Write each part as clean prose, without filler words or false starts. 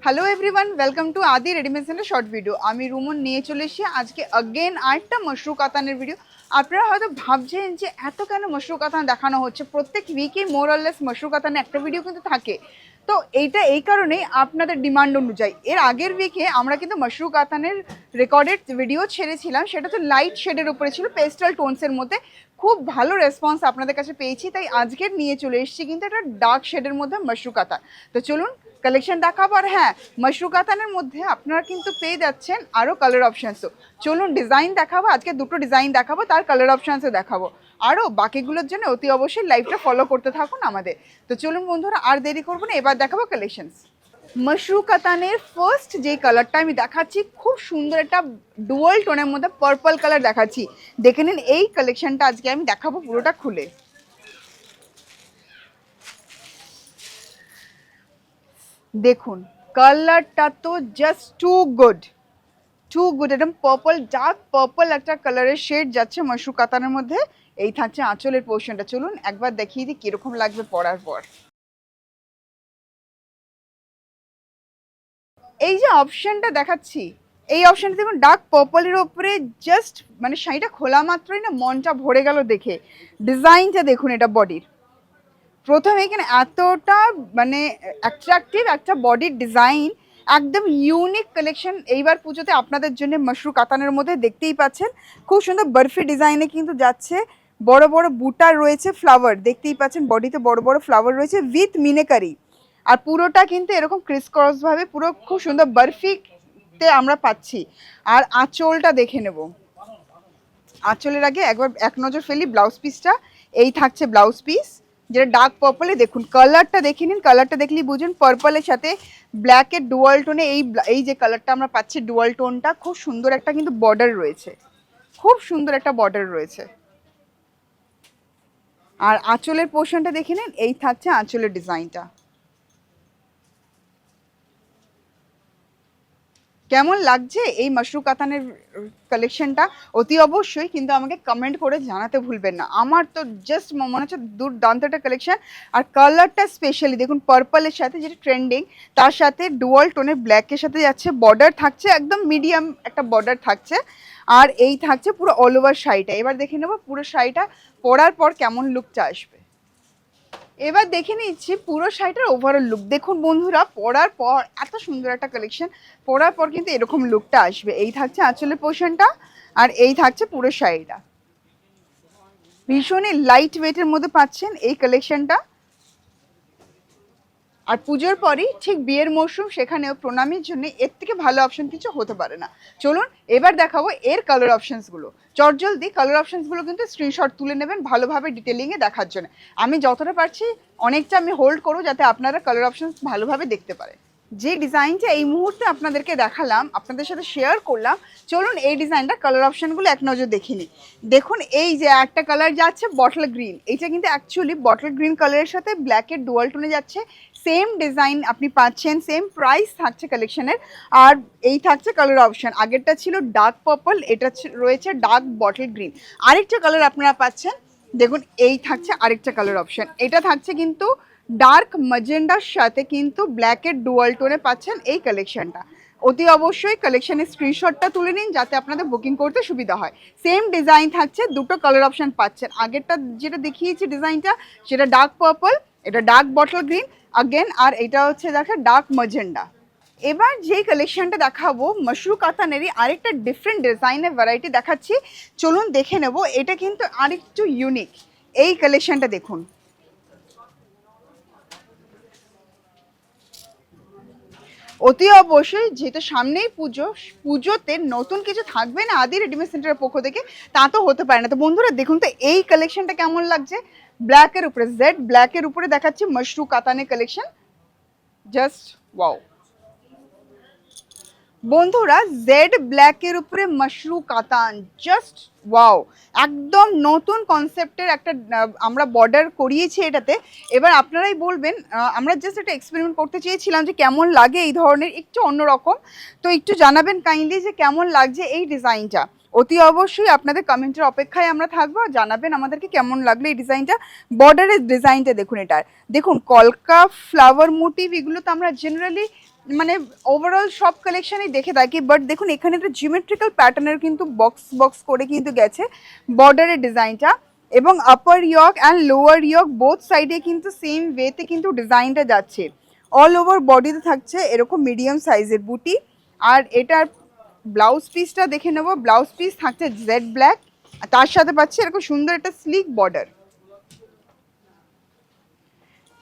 Hello everyone, welcome to আদি readymade centre short video. আমি রুমন নিয়ে চলে এসেছি আজকে অগেন আরেকটা মশরু কাতানের ভিডিও। আপনারা হয়তো ভাবছেন যে এত কেন মশরু কাতান দেখানো হচ্ছে, প্রত্যেক উইকেই মোর অর লেস মশরু কাতানের একটা ভিডিও কিন্তু থাকে। তো এইটা এই কারণেই আপনাদের ডিমান্ড অনুযায়ী এর আগের উইকে আমরা কিন্তু মশরু কাতানের রেকর্ডেড ভিডিও ছেড়েছিলাম, সেটা তো লাইট শেডের উপরে ছিল, পেস্টাল টোনসের মধ্যে। খুব ভালো রেসপন্স আপনাদের কাছে পেয়েছি, তাই আজকের নিয়ে চলে এসেছি কিন্তু একটা ডার্ক শেডের মধ্যে মশরু কাতান। তো চলুন কালেকশন দেখাবো। আর হ্যাঁ, মশরু কাতানের মধ্যে আপনারা কিন্তু পেয়ে যাচ্ছেন আরও কালার অপশানসও। চলুন ডিজাইন দেখাবো, আজকে দুটো ডিজাইন দেখাবো, তার কালার অপশানসও দেখাবো। আরও বাকিগুলোর জন্য অতি অবশ্যই লাইভটা ফলো করতে থাকুন আমাদের। তো চলুন বন্ধুরা, আর দেরি করবো না, এবার দেখাবো কালেকশনস। মশরু কাতানের ফার্স্ট যে কালারটা আমি দেখাচ্ছি, খুব সুন্দর একটা ডুয়াল টোনের মধ্যে পার্পল কালার দেখাচ্ছি। দেখে নিন এই কালেকশনটা আজকে আমি দেখাবো পুরোটা খুলে। দেখুন কালারটা তো জাস্ট টু গুড, একদম পার্পল, ডার্ক পার্পল একটা কালারের শেড যাচ্ছে মশরু কাতানের মধ্যে। এই থাকছে আঁচলের পোর্শনটা, চলুন একবার দেখিয়ে দিই কিরকম লাগবে পরার পর। এই যে অপশনটা দেখাচ্ছি, এই অপশনটা দেখুন ডার্ক পার্পলের ওপরে, জাস্ট মানে শাড়িটা খোলা মাত্রই না মনটা ভরে গেল দেখে। ডিজাইনটা দেখুন, এটা বডির প্রথমে এখানে এতটা মানে অ্যাট্রাকটিভ একটা বডির ডিজাইন, একদম ইউনিক কালেকশন এইবার পুজোতে আপনাদের জন্য মশরু কাতানের মধ্যে দেখতেই পাচ্ছেন। খুব সুন্দর বরফি ডিজাইনে কিন্তু যাচ্ছে, বড় বড় বুটা রয়েছে, ফ্লাওয়ার দেখতেই পাচ্ছেন, বডিতে বড় বড় ফ্লাওয়ার রয়েছে উইথ মিনেকারি। আর পুরোটা কিন্তু এরকম ক্রিস ক্রসভাবে পুরো খুব সুন্দর বরফিতে আমরা পাচ্ছি। আর আঁচলটা দেখে নেব, আঁচলের আগে একবার এক নজর ফেলি ব্লাউজ পিসটা। এই থাকছে ব্লাউজ পিস, যেটা ডার্ক পার্পলে, দেখুন কালারটা দেখে নিন, কালারটা দেখলেই বুঝুন পার্পলের সাথে ব্ল্যাকের ডুয়াল টোনে এই যে কালারটা আমরা পাচ্ছি ডুয়াল টোনটা, খুব সুন্দর একটা কিন্তু বর্ডার রয়েছে, খুব সুন্দর একটা বর্ডার রয়েছে। আর আঁচলের পোর্শনটা দেখে নিন, এই থাকছে আঁচলের ডিজাইনটা। কেমন লাগছে এই মশরু কাতানের কালেকশনটা অতি অবশ্যই কিন্তু আমাকে কমেন্ট করে জানাতে ভুলবেন না। আমার তো জাস্ট মনে হচ্ছে দুর্দান্ত একটা কালেকশন। আর কালারটা স্পেশালি দেখুন, পার্পলের সাথে যেটা ট্রেন্ডিং, তার সাথে ডুয়াল টোনের ব্ল্যাকের সাথে যাচ্ছে, বর্ডার থাকছে একদম মিডিয়াম একটা বর্ডার থাকছে। আর এই থাকছে পুরো অল ওভার শাড়িটা। এবার দেখে নেবো পুরো শাড়িটা পরার পর কেমন লুকটা আসবে। এবার দেখে নিচ্ছি পুরো শাড়িটার ওভারঅল লুক। দেখুন বন্ধুরা, পরার পর এত সুন্দর একটা কালেকশন, পরার পর কিন্তু এরকম লুকটা আসবে। এই থাকছে আঁচলের পোর্শনটা, আর এই থাকছে পুরো শাড়িটা। ভীষণই লাইট ওয়েটের মধ্যে পাচ্ছেন এই কালেকশনটা। আর পুজোর পরই ঠিক বিয়ের মরশুম, সেখানেও প্রণামীর জন্য এর থেকে ভালো অপশন কিছু হতে পারে না। চলুন এবার দেখাবো এর কালার অপশনসগুলো। চটজলদি কালার অপশনসগুলো কিন্তু স্ক্রিনশট তুলে নেবেন ভালোভাবে ডিটেলিংয়ে দেখার জন্য। আমি যতটা পারছি অনেকটা আমি হোল্ড করবো, যাতে আপনারা কালার অপশনস ভালোভাবে দেখতে পারেন। যে ডিজাইনটা এই মুহূর্তে আপনাদেরকে দেখালাম, আপনাদের সাথে শেয়ার করলাম, চলুন এই ডিজাইনটা কালার অপশনগুলো এক নজর দেখে নিই। দেখুন এই যে একটা কালার যাচ্ছে বটল গ্রিন, এইটা কিন্তু অ্যাকচুয়ালি বটল গ্রিন কালারের সাথে ব্ল্যাকের ডুয়াল টোনে যাচ্ছে। সেম ডিজাইন আপনি পাচ্ছেন, সেম প্রাইস থাকছে কালেকশনের। আর এই থাকছে কালার অপশন, আগেরটা ছিল ডার্ক পার্পল, এটা রয়েছে ডার্ক বটল গ্রিন। আরেকটা কালার আপনারা পাচ্ছেন, দেখুন এই থাকছে আরেকটা কালার অপশন, এটা থাকছে কিন্তু ডার্ক ম্যাজেন্ডার সাথে কিন্তু ব্ল্যাকের ডুয়াল টোনে পাচ্ছেন এই কালেকশনটা। অতি অবশ্যই কালেকশনের স্ক্রিনশটটা তুলে নিন, যাতে আপনাদের বুকিং করতে সুবিধা হয়। সেম ডিজাইন থাকছে, দুটো কালার অপশন পাচ্ছেন। আগেরটা যেটা দেখিয়েছি ডিজাইনটা, সেটা ডার্ক পার্পল, এটা ডার্ক বটল গ্রিন আগেন, আর এটা হচ্ছে দেখে ডার্ক ম্যাজেন্ডা। এবার যেই কালেকশনটা দেখাবো মশরু কাতানেরই আরেকটা ডিফারেন্ট ডিজাইনের ভ্যারাইটি দেখাচ্ছি, চলুন দেখে নেব। এটা কিন্তু আরেকটু ইউনিক, এই কালেকশনটা দেখুন। অতি অবশ্যই যেহেতু সামনেই পুজো, পুজোতে নতুন কিছু থাকবে না আদি রেডিমেড সেন্টারের পক্ষ থেকে, তা তো হতে পারে না। তো বন্ধুরা দেখুন তো এই কালেকশনটা কেমন লাগছে। ব্ল্যাকের উপরে, জেড ব্ল্যাকের উপরে দেখাচ্ছি মশরু কাতানের কালেকশন, জাস্ট ওয়াও। বন্ধুরা জেড ব্ল্যাকের উপরে মশরু কাতান, জাস্ট ওয়াও। একদম নতুন কনসেপ্টের একটা আমরা বর্ডার করিয়েছি এটাতে। এবার আপনারাই বলবেন, আমরা জাস্ট একটা এক্সপেরিমেন্ট করতে চেয়েছিলাম যে কেমন লাগে এই ধরনের একটু অন্যরকম। তো একটু জানাবেন কাইন্ডলি যে কেমন লাগছে এই ডিজাইনটা। অতি অবশ্যই আপনাদের কমেন্টের অপেক্ষায় আমরা থাকবো, জানাবেন আমাদেরকে কেমন লাগলো এই ডিজাইনটা। বর্ডারের ডিজাইনটা দেখুন, এটার দেখুন কলকা ফ্লাওয়ার মোটিভ, এগুলো তো আমরা জেনারেলি মানে ওভারঅল সব কালেকশনই দেখে থাকি, বাট দেখুন এখানে একটা জিওমেট্রিক্যাল প্যাটার্নের কিন্তু বক্স বক্স করে কিন্তু গেছে বর্ডারের ডিজাইনটা, এবং আপার ইয়ক অ্যান্ড লোয়ার ইয়ক বোথ সাইডে কিন্তু সেম ওয়েতে কিন্তু ডিজাইনটা যাচ্ছে। অল ওভার বডিতে থাকছে এরকম মিডিয়াম সাইজের বুটি। আর এটার ব্লাউজ পিসটা দেখে নেব, ব্লাউজ পিস থাকছে জেড ব্ল্যাক, তার সাথে পাচ্ছে এরকম সুন্দর একটা স্লিক বর্ডার।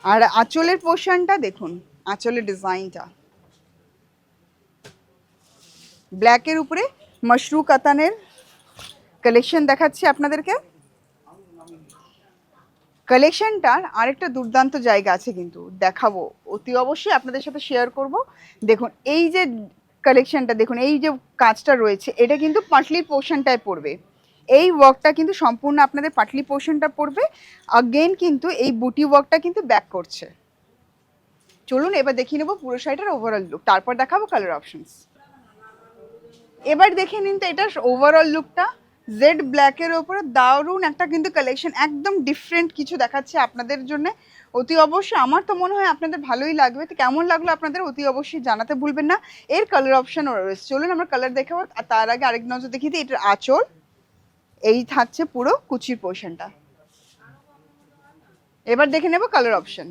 আর আঁচলের পোর্শনটা দেখুন, আঁচলের ডিজাইনটা ব্ল্যাকের উপরে মাশরু কাতানের কালেকশন দেখাচ্ছি আপনাদেরকে। কালেকশনটার আরেকটা দুর্দান্ত জায়গা আছে কিন্তু দেখাবো, অতি অবশ্যই আপনাদের সাথে শেয়ার করব। দেখুন এই যে কালেকশনটা, দেখুন এই যে কাজটা রয়েছে এটা কিন্তু পাটলি পোর্শনটায় পড়বে, এই ওয়ার্কটা কিন্তু সম্পূর্ণ আপনাদের পাটলি পোর্শনটা পড়বে। আগেন কিন্তু এই বুটি ওয়ার্কটা কিন্তু ব্যাক করছে। চলুন এবার দেখিয়ে নেবো পুরো শাড়িটার ওভারঅল লুক, তারপর দেখাবো কালার অপশনস। এবার দেখে নিন তো এটার ওভারঅল লুকটা। জেড ব্ল্যাকের ওপরে দারুণ একটা কিন্তু কালেকশন, একদম ডিফারেন্ট কিছু দেখাচ্ছে আপনাদের জন্য। অতি অবশ্যই আমার তো মনে হয় আপনাদের ভালোই লাগবে। তো কেমন লাগলো আপনাদের অতি অবশ্যই জানাতে ভুলবেন না। এর কালার অপশনও রয়েছে, চলুন আমরা কালার দেখাবো। আর তার আগে আরেক নজর দেখিয়ে দিই, এটার আঁচল এই থাকছে পুরো কুচির পোর্শনটা। এবার দেখে নেব কালার অপশন।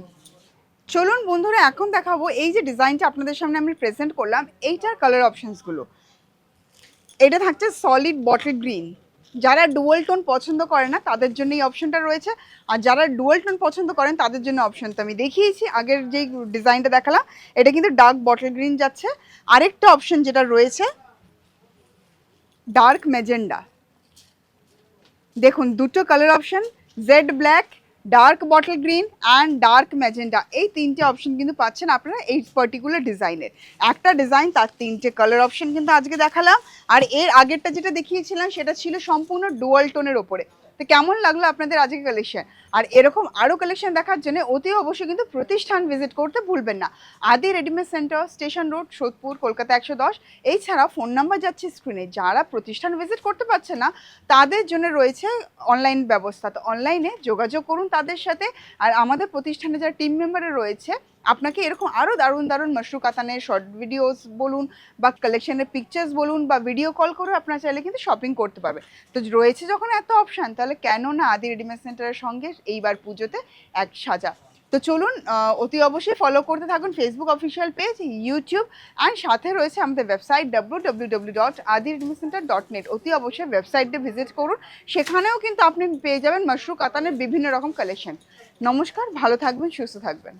চলুন বন্ধুরা এখন দেখাবো এই যে ডিজাইনটা আপনাদের সামনে আমি প্রেজেন্ট করলাম, এইটার কালার অপশনসগুলো। এটা থাকছে সলিড বটল গ্রিন, যারা ডুয়াল টোন পছন্দ করে না তাদের জন্য এই অপশনটা রয়েছে, আর যারা ডুয়াল টোন পছন্দ করেন তাদের জন্য অপশন তো আমি দেখিয়েছি আগের যেই ডিজাইনটা দেখালাম, এটা কিন্তু ডার্ক বটল গ্রিন যাচ্ছে। আরেকটা অপশন যেটা রয়েছে ডার্ক ম্যাজেন্ডা, দেখুন দুটো colour option, jet black, dark bottle green and dark magenta, এই তিনটে অপশন কিন্তু পাচ্ছেন আপনারা এই পার্টিকুলার ডিজাইনের। একটা ডিজাইন তার তিনটে কালার অপশন কিন্তু আজকে দেখালাম। আর এর আগেরটা যেটা দেখিয়েছিলাম সেটা ছিল সম্পূর্ণ ডুয়াল টোনের ওপরে। তো কেমন লাগলো আপনাদের আজকে কালেকশন? আর এরকম আরও কালেকশন দেখার জন্য অতি অবশ্যই কিন্তু প্রতিষ্ঠান ভিজিট করতে ভুলবেন না। আদি readymade centre, station road, Sodepur, Kolkata 110। এছাড়া ফোন নাম্বার যাচ্ছে স্ক্রিনে। যারা প্রতিষ্ঠান ভিজিট করতে পারছে না তাদের জন্য রয়েছে অনলাইন ব্যবস্থা, তো অনলাইনে যোগাযোগ করুন তাদের সাথে। আর আমাদের প্রতিষ্ঠানে যারা টিম মেম্বারে রয়েছে আপনাকে এরকম আরও দারুণ দারুণ মাশরু কাতানের শর্ট ভিডিওস বলুন বা কালেকশনের পিকচার্স বলুন বা ভিডিও কল করে আপনারা চাইলে কিন্তু শপিং করতে পারবে। তো রয়েছে যখন এত অপশান, তাহলে কেন না আদি রেডিমেড সেন্টারের সঙ্গে এইবার পুজোতে এক সাজা। তো চলুন অতি অবশ্যই ফলো করতে থাকুন Facebook official page, YouTube, and সাথে রয়েছে আমাদের ওয়েবসাইট www.adiredimagcenter.net। অতি অবশ্যই ওয়েবসাইটে ভিজিট করুন, সেখানেও কিন্তু আপনি পেয়ে যাবেন মাশরু কাতানের বিভিন্ন রকম কালেকশন। নমস্কার, ভালো থাকবেন, সুস্থ থাকবেন।